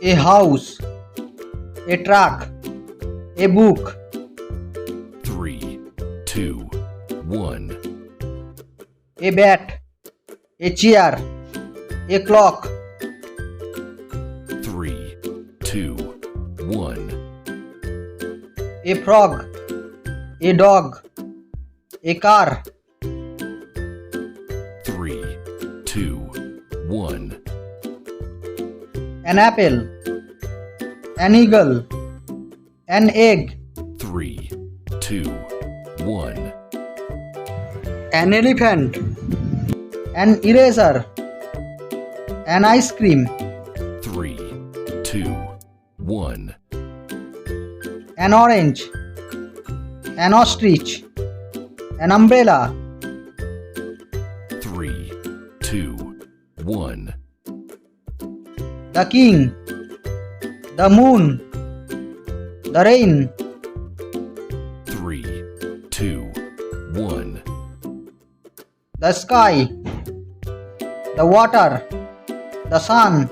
a house, a truck, a book. 3, 2, 1. A bat, a chair, a clock. 3, 2, 1. A frog, a dog, a car. 3, 2, 1. An apple, an eagle, an egg. 3, 2, 1. An elephant, an eraser, an ice cream. 3, 2, 1. An orange, an ostrich, an umbrella. 3, 2, 1. The king, the moon, the rain. 3, 2, 1. The sky, the water, the sun.